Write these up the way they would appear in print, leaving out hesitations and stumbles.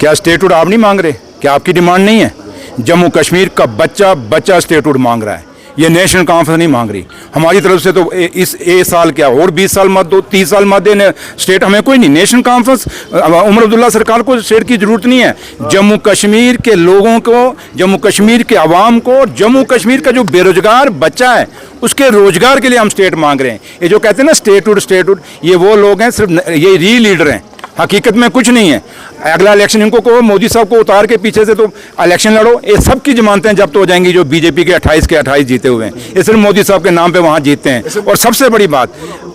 क्या स्टेटहुड आप नहीं मांग रहे? क्या आपकी डिमांड नहीं है? जम्मू कश्मीर का बच्चा बच्चा स्टेटहुड मांग रहा है, ये नेशनल कॉन्फ्रेंस नहीं मांग रही। हमारी तरफ से तो इस ए साल क्या और 20 साल मत दो, 30 साल मत देने स्टेट, हमें कोई नहीं। नेशनल कॉन्फ्रेंस उमर अब्दुल्ला सरकार को स्टेट की जरूरत नहीं है। जम्मू कश्मीर के लोगों को, जम्मू कश्मीर के आवाम को, जम्मू कश्मीर का जो बेरोजगार बच्चा है उसके रोजगार के लिए हम स्टेट मांग रहे हैं। ये जो कहते हैं ना स्टेटहुड, ये वो लोग हैं, सिर्फ ये री लीडर हैं, हकीकत में कुछ नहीं है। अगला इलेक्शन इनको कहो मोदी साहब को उतार के पीछे से तो इलेक्शन लड़ो, ये सब की जमानतें जब्त हो जाएंगी जो बीजेपी के 28 के 28 जीते हुए हैं। ये सिर्फ मोदी साहब के नाम पे वहाँ जीतते हैं। और सबसे बड़ी बात,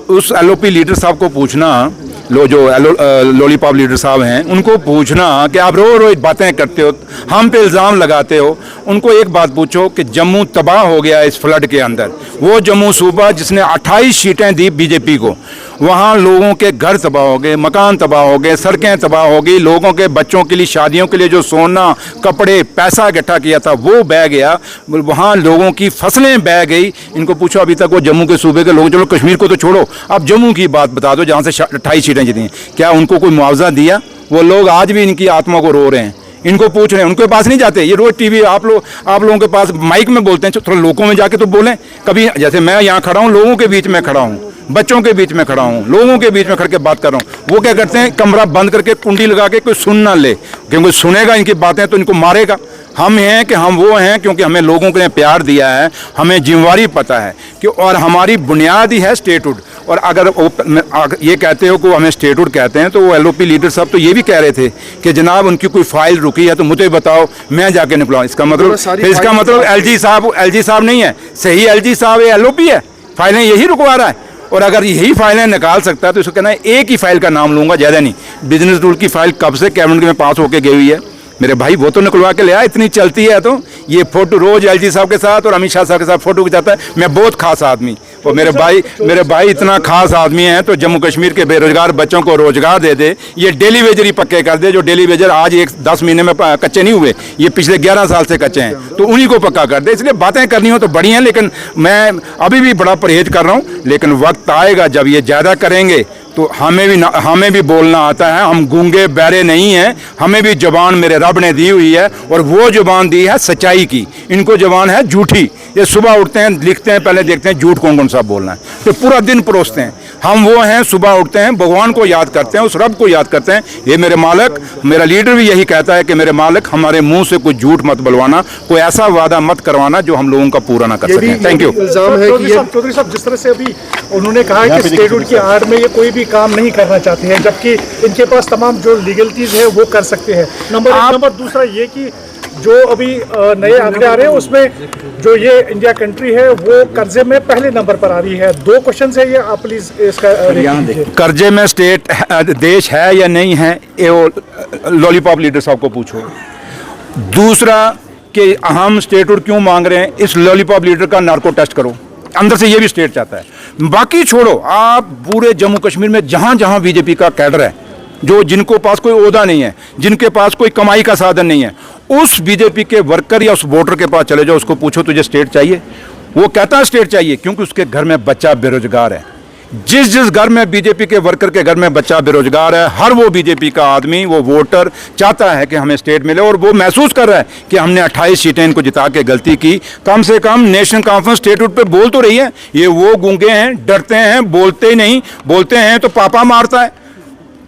उस एलओपी लीडर साहब को पूछना, जो लॉलीपॉप लीडर साहब हैं, उनको पूछना कि आप रोज बातें करते हो, हम पे इल्ज़ाम लगाते हो। उनको एक बात पूछो कि जम्मू तबाह हो गया इस फ्लड के अंदर। वो जम्मू सूबा जिसने 28 सीटें दी बीजेपी को, वहाँ लोगों के घर तबाह हो गए, मकान तबाह हो गए, सड़कें तबाह हो गई, लोगों के बच्चों के लिए शादियों के लिए जो सोना, कपड़े, पैसा इकट्ठा किया था वो बह गया, वहाँ लोगों की फसलें बह गई। इनको पूछो अभी तक वो जम्मू के सूबे के लोग, चलो कश्मीर को तो छोड़ो, अब जम्मू की बात बता दो जहाँ से 28 सीटें जीती हैं, क्या उनको कोई मुआवजा दिया? वो लोग आज भी इनकी आत्मा को रो रहे हैं, इनको पूछ रहे हैं, उनके पास नहीं जाते। ये रोज टीवी आप लोगों के पास माइक में बोलते हैं, थोड़ा लोगों में जाके तो बोलें कभी। जैसे मैं यहाँ खड़ा हूँ, लोगों के बीच में खड़ा हूँ, बच्चों के बीच में खड़ा हूँ, लोगों के बीच में खड़ के बात कर रहा हूँ। वो क्या करते हैं, कमरा बंद करके कुंडी लगा के कोई सुन ना ले, क्योंकि सुनेगा इनकी बातें तो इनको मारेगा। हम हैं कि हम वो हैं क्योंकि हमें लोगों ने प्यार दिया है, हमें जिम्मेवारी पता है कि, और हमारी बुनियाद ही है स्टेटहुड। और अगर ये कहते हो कि हमें स्टेटहुड कहते हैं, तो वो एलओपी लीडर साहब तो ये भी कह रहे थे कि जनाब उनकी कोई फाइल रुकी है तो मुझे बताओ, मैं जाके निकलाऊं। इसका मतलब एलजी साहब नहीं है, सही एलजी साहब ये एलओपी है, फाइलें यही रुकवा रहा है। और अगर यही फाइलें निकाल सकता है तो इसको कहना है एक ही फाइल का नाम लूंगा, ज़्यादा नहीं। बिजनेस रूल की फाइल कब से कैबिनेट में पास होकर गई हुई है मेरे भाई, वो तो निकलवा के ले आया। इतनी चलती है तो ये फोटो रोज एलजी साहब के साथ और अमित शाह साहब के साथ फोटो खिंचाता है। मैं बहुत खास आदमी, और मेरे भाई इतना खास आदमी हैं तो जम्मू कश्मीर के बेरोजगार बच्चों को रोजगार दे दे, ये डेली वेजर ही पक्के कर दे। जो डेली वेजर आज 10 महीने में कच्चे नहीं हुए, ये पिछले 11 साल से कच्चे हैं, तो उन्हीं को पक्का कर दे। इसलिए बातें करनी हो तो बड़ी हैं, लेकिन मैं अभी भी बड़ा परहेज कर रहा हूँ। लेकिन वक्त आएगा जब ये ज़्यादा करेंगे तो हमें भी बोलना आता है। हम गूंगे बहरे नहीं हैं, हमें भी ज़बान मेरे रब ने दी हुई है, और वो ज़बान दी है सच्चाई की। इनको ज़बान है झूठी। ये सुबह उठते हैं, लिखते हैं, पहले देखते हैं झूठ कौन कौन सा बोलना है, तो पूरा दिन परोसते हैं। हम वो हैं, सुबह उठते हैं, भगवान को याद करते हैं, उस रब को याद करते हैं। ये मेरे मालिक, मेरा लीडर भी यही कहता है कि मेरे मालिक हमारे मुंह से कुछ झूठ मत बुलवाना, कोई ऐसा वादा मत करवाना जो हम लोगों का पूरा ना कर सकें। Thank you. चौधरी साहब, जिस तरह से अभी उन्होंने कहा है कि स्टेटहुड की आड़ में ये कोई भी काम नहीं करना चाहते हैं, जबकि इनके पास तमाम जो लीगलिटीज है वो कर सकते हैं। नंबर दूसरा ये कि जो अभी नए आंकड़े आ रहे हैं उसमें जो ये इंडिया कंट्री है वो कर्जे में पहले नंबर पर आ रही है। 2 क्वेश्चन है ये, आप प्लीज इसका कर्जे में स्टेट देश है या नहीं है, ये लॉलीपॉप लीडर साहब को पूछो। दूसरा कि हम स्टेटहुड क्यों मांग रहे हैं, इस लॉलीपॉप लीडर का नार्को टेस्ट करो, अंदर से ये भी स्टेट चाहता है। बाकी छोड़ो, आप पूरे जम्मू कश्मीर में जहां जहां बीजेपी का कैडर है, जो जिनको पास कोई ओहदा नहीं है, जिनके पास कोई कमाई का साधन नहीं है, उस बीजेपी के वर्कर या उस वोटर के पास चले जाओ, उसको पूछो तुझे स्टेट चाहिए, वो कहता है स्टेट चाहिए, क्योंकि उसके घर में बच्चा बेरोजगार है। जिस घर में बीजेपी के वर्कर के घर में बच्चा बेरोजगार है, हर वो बीजेपी का आदमी, वो वोटर चाहता है कि हमें स्टेट मिले, और वो महसूस कर रहा है कि हमने 28 सीटें इनको जिता के गलती की। कम से कम नेशनल कॉन्फ्रेंस स्टेटहुड पे बोल तो रही है। ये वो गूंगे हैं, डरते हैं, बोलते ही नहीं, बोलते हैं तो पापा मारता है।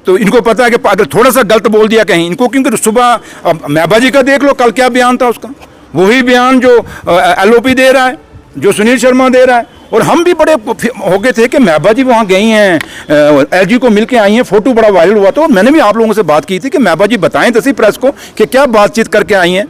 तो इनको पता है कि अगर थोड़ा सा गलत बोल दिया कहीं इनको, क्योंकि सुबह महबा जी का देख लो, कल क्या बयान था उसका, वही बयान जो एलओपी दे रहा है, जो सुनील शर्मा दे रहा है। और हम भी बड़े हो गए थे कि महबा जी वहाँ गई हैं, एलजी को मिल के आई हैं, फोटो बड़ा वायरल हुआ था। और मैंने भी आप लोगों से बात की थी कि महबा जी बताएं दसी प्रेस को कि क्या बातचीत करके आई हैं।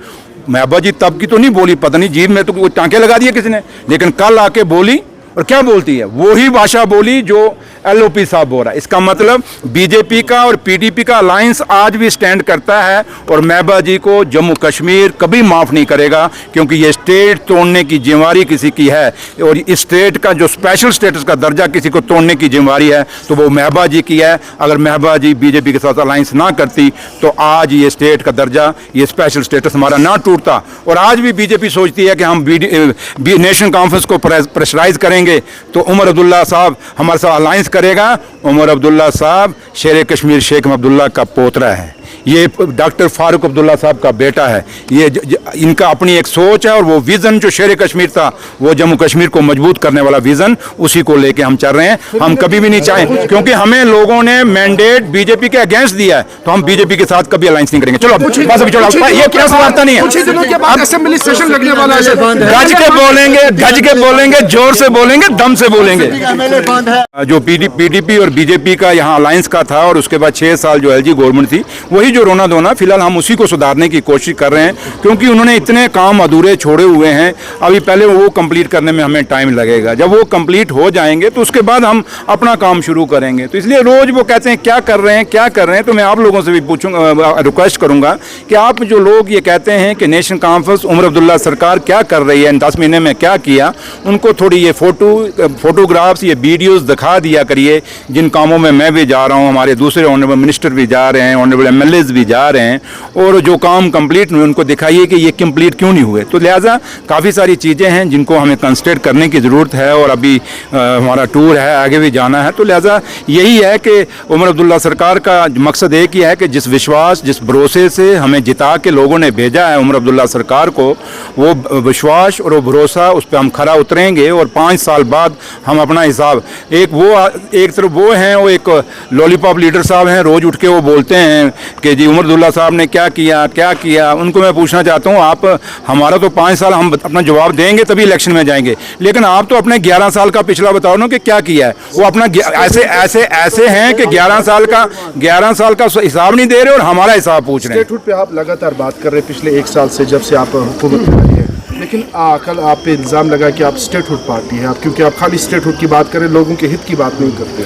महबा जी तब की तो नहीं बोली, पता नहीं जीभ में तो कोई टाँके लगा दिए किसी ने, लेकिन कल आके बोली, और क्या बोलती है, वही भाषा बोली जो एलओपी साहब बोल रहा है। इसका मतलब बीजेपी का और पीडीपी का अलायंस आज भी स्टैंड करता है, और महबा जी को जम्मू कश्मीर कभी माफ़ नहीं करेगा, क्योंकि ये स्टेट तोड़ने की जिम्मेवारी किसी की है, और इस स्टेट का जो स्पेशल स्टेटस का दर्जा किसी को तोड़ने की जिम्मेवारी है तो वो महबा जी की है। अगर महबा जी बीजेपी के साथ अलायंस ना करती तो आज ये स्टेट का दर्जा, ये स्पेशल स्टेटस हमारा ना टूटता। और आज भी बीजेपी सोचती है कि हम नेशनल कॉन्फ्रेंस को प्रेशराइज करेंगे तो उमर अब्दुल्ला साहब हमारे साथ अलायंस करेगा। उमर अब्दुल्ला साहब शेर कश्मीर शेख अब्दुल्ला का पोतरा है। ये डॉक्टर फारूक अब्दुल्ला साहब का बेटा है। ये इनका अपनी एक सोच है और वो विज़न जो शेर कश्मीर था, वो जम्मू कश्मीर को मजबूत करने वाला विज़न, उसी को लेके हम चल रहे हैं। हम कभी भी नहीं चाहें, क्योंकि हमें लोगों ने मैंडेट बीजेपी के अगेंस्ट दिया है, तो हम बीजेपी के साथ कभी अलायंस नहीं करेंगे। चलो बस अभी चलो, ये क्या वार्ता नहीं है। कुछ ही दिनों के बाद असेंबली सेशन लगने वाला है। गज के बोलेंगे, जोर से बोलेंगे, दम से बोलेंगे। जो पीडीपी और बीजेपी का यहाँ अलायंस का था और उसके बाद 6 साल जो एलजी गवर्नमेंट थी, वही जो रोना धोना, फिलहाल हम उसी को सुधारने की कोशिश कर रहे हैं, क्योंकि उन्होंने इतने काम अधूरे छोड़े हुए हैं। अभी पहले वो कंप्लीट करने में हमें टाइम लगेगा। जब वो कंप्लीट हो जाएंगे तो उसके बाद हम अपना काम शुरू करेंगे। तो इसलिए रोज वो कहते हैं क्या कर रहे हैं, क्या कर रहे हैं। तो मैं आप लोगों से भी पूछूंगा, रिक्वेस्ट करूंगा कि आप जो लोग ये कहते हैं कि नेशनल कॉन्फ्रेंस उमर अब्दुल्ला सरकार क्या कर रही है, इन 10 महीने में क्या किया, उनको थोड़ी ये फोटोग्राफ्स, ये वीडियोस दिखा दिया करिए। जिन कामों में मैं भी जा रहा हूँ, हमारे दूसरे ऑनरेबल मिनिस्टर भी जा रहे हैं, ऑनरेबल एमएलएज भी जा रहे हैं, और जो काम कंप्लीट हुए उनको दिखाइए कि ये कंप्लीट क्यों नहीं हुए। तो लिहाजा काफ़ी सारी चीज़ें हैं जिनको हमें कंसिडर करने की ज़रूरत है, और अभी हमारा टूर है, आगे भी जाना है। तो लिहाजा यही है कि उमर अब्दुल्ला सरकार का मकसद एक ही है कि जिस विश्वास, जिस भरोसे से हमें जिता के लोगों ने भेजा है उमर अब्दुल्ला सरकार को, वो विश्वास और वो भरोसा, उस पर हम खरा उतरेंगे। और 5 साल बाद हम अपना हिसाब, एक तरफ वो हैं, वो एक लॉलीपॉप लीडर साहब हैं, रोज़ उठ के वो बोलते हैं कि जी उमर अब्दुल्ला साहब ने क्या किया। उनको मैं पूछना चाहता हूँ, आप हमारा तो 5 साल हम अपना जवाब देंगे तभी इलेक्शन में जाएंगे, लेकिन आप तो अपने 11 साल का पिछला बताओ ना कि क्या किया है। वो अपना ऐसे हैं कि 11 साल का हिसाब नहीं दे रहे और हमारा हिसाब पूछ रहे हैं। स्टेटहुड पे आप लगातार बात कर रहे हैं पिछले 1 साल से, जब से आप हुकूमत में आई है, लेकिन कल आप पे इल्ज़ाम लगा कि आप स्टेटहुड पार्टी है, आप क्योंकि आप खाली स्टेटहुड की बात करें, लोगों के हित की बात नहीं करते।